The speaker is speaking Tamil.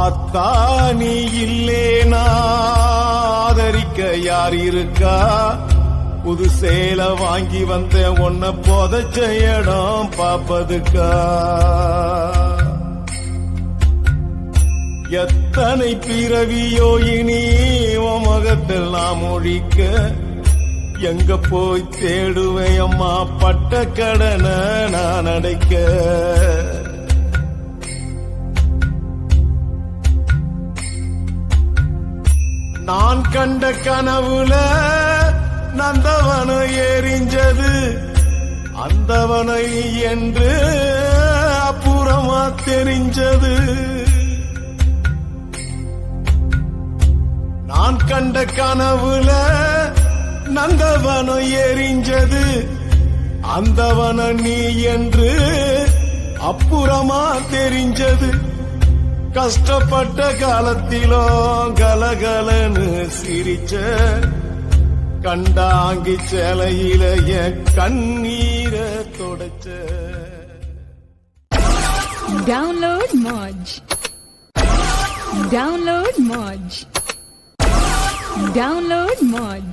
ஆத்தா நீ இல்லேனா ஆதரிக்க யார் இருக்கா? புது சேல வாங்கி வந்த உன்னை புதைச்ச இடம் பாப்பதுக்கா? எத்தனை பிறவியோ இனி உன் முகத்தில் நாம் ஒழிக்க, எங்க போய் தேடுவேன் அம்மா பட்ட கடனை நான் அடைக்க? நான் கண்ட கனவுல நந்தவனம் எரிஞ்சது, அந்தவனை என்று அப்புறமா தெரிஞ்சது. நான் கண்ட கனவுல நந்தவனம் எரிஞ்சது, அந்தவனம் நீ என்று அப்புறமா தெரிஞ்சது. கஷ்டப்பட்ட காலத்திலும் கலகலன்னு சிரிச்ச கண்டாங்கி சேலையில என் கண்ணீரை தொடச்ச. Download Moj. Download Moj. Download Moj.